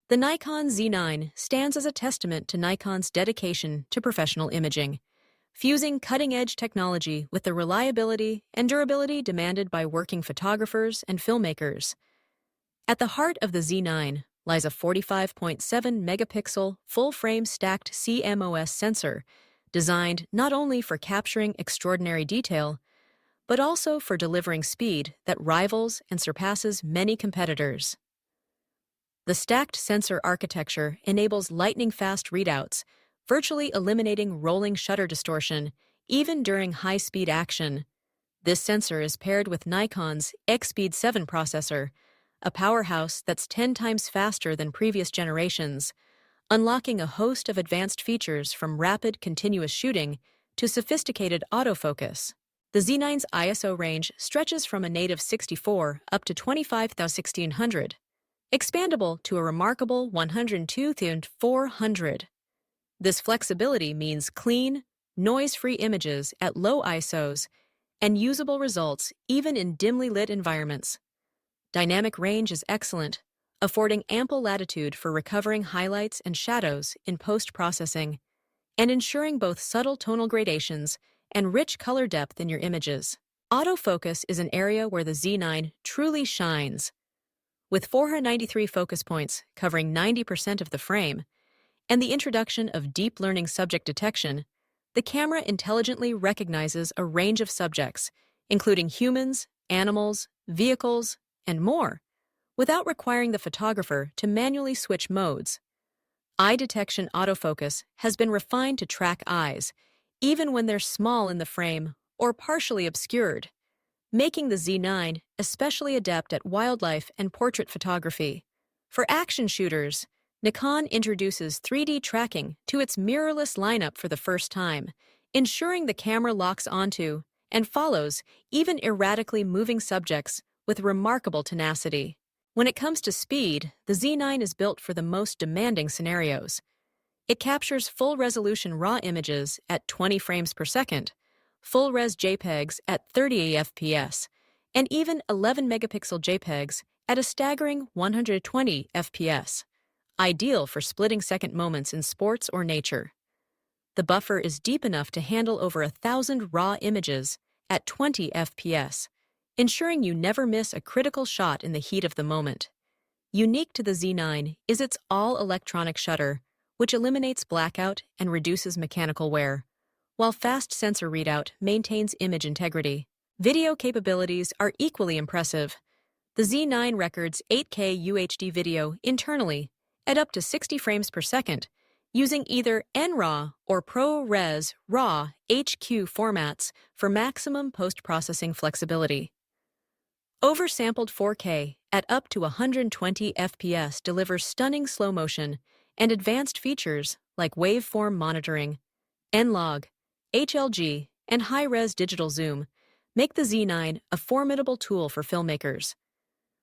The Nikon Z9 stands as a testament to Nikon's dedication to professional imaging, fusing cutting-edge technology with the reliability and durability demanded by working photographers and filmmakers. At the heart of the Z9 lies a 45.7-megapixel full-frame stacked CMOS sensor designed not only for capturing extraordinary detail, but also for delivering speed that rivals and surpasses many competitors. The stacked sensor architecture enables lightning-fast readouts, virtually eliminating rolling shutter distortion even during high-speed action. This sensor is paired with Nikon's X-Speed 7 processor, a powerhouse that's 10 times faster than previous generations, unlocking a host of advanced features from rapid continuous shooting to sophisticated autofocus. The Z9's ISO range stretches from a native 64 up to 25,1600, expandable to a remarkable 102,400. This flexibility means clean, noise-free images at low ISOs and usable results even in dimly lit environments. Dynamic range is excellent, affording ample latitude for recovering highlights and shadows in post-processing, and ensuring both subtle tonal gradations and rich color depth in your images. Autofocus is an area where the Z9 truly shines. With 493 focus points covering 90% of the frame, and the introduction of deep learning subject detection, the camera intelligently recognizes a range of subjects, including humans, animals, vehicles, and more, without requiring the photographer to manually switch modes. Eye detection autofocus has been refined to track eyes, even when they're small in the frame or partially obscured, making the Z9 especially adept at wildlife and portrait photography. For action shooters, Nikon introduces 3D tracking to its mirrorless lineup for the first time, ensuring the camera locks onto and follows even erratically moving subjects with remarkable tenacity. When it comes to speed, the Z9 is built for the most demanding scenarios. It captures full-resolution RAW images at 20 frames per second, full-res JPEGs at 30 FPS, and even 11-megapixel JPEGs at a staggering 120 FPS, ideal for splitting-second moments in sports or nature. The buffer is deep enough to handle over 1,000 RAW images at 20 FPS, ensuring you never miss a critical shot in the heat of the moment. Unique to the Z9 is its all-electronic shutter, which eliminates blackout and reduces mechanical wear, while fast sensor readout maintains image integrity. Video capabilities are equally impressive. The Z9 records 8K UHD video internally at up to 60 frames per second, using either NRAW or ProRes RAW HQ formats for maximum post-processing flexibility. Oversampled 4K at up to 120 FPS delivers stunning slow motion and advanced features like waveform monitoring, N-Log, HLG, and high-res digital zoom make the Z9 a formidable tool for filmmakers.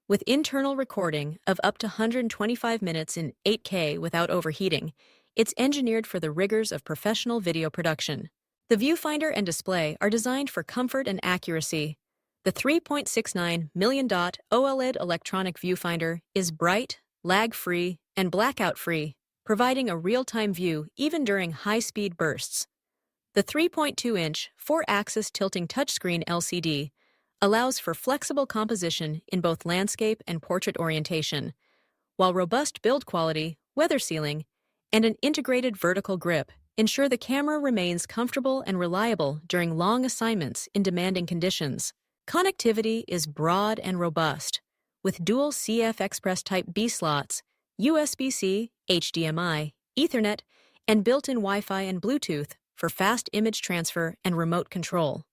With internal recording of up to 125 minutes in 8K without overheating, it's engineered for the rigors of professional video production. The viewfinder and display are designed for comfort and accuracy. The 3.69 million dot OLED electronic viewfinder is bright, lag-free, and blackout-free, providing a real-time view even during high-speed bursts. The 3.2-inch, 4-axis tilting touchscreen LCD allows for flexible composition in both landscape and portrait orientation, while robust build quality, weather sealing, and an integrated vertical grip ensure the camera remains comfortable and reliable during long assignments in demanding conditions. Connectivity is broad and robust, with dual CF Express Type B slots, USB-C, HDMI, Ethernet, and built-in Wi-Fi and Bluetooth for fast image transfer and remote control.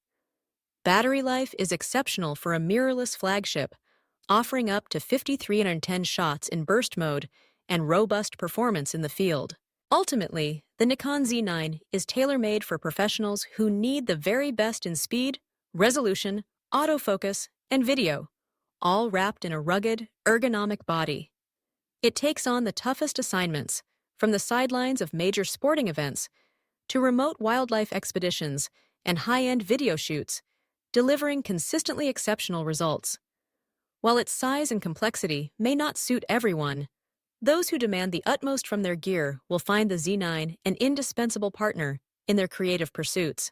Battery life is exceptional for a mirrorless flagship, offering up to 5,310 shots in burst mode and robust performance in the field. Ultimately, the Nikon Z9 is tailor-made for professionals who need the very best in speed, resolution, autofocus, and video, all wrapped in a rugged, ergonomic body. It takes on the toughest assignments, from the sidelines of major sporting events to remote wildlife expeditions and high-end video shoots, delivering consistently exceptional results. While its size and complexity may not suit everyone, Those who demand the utmost from their gear will find the Z9 an indispensable partner in their creative pursuits.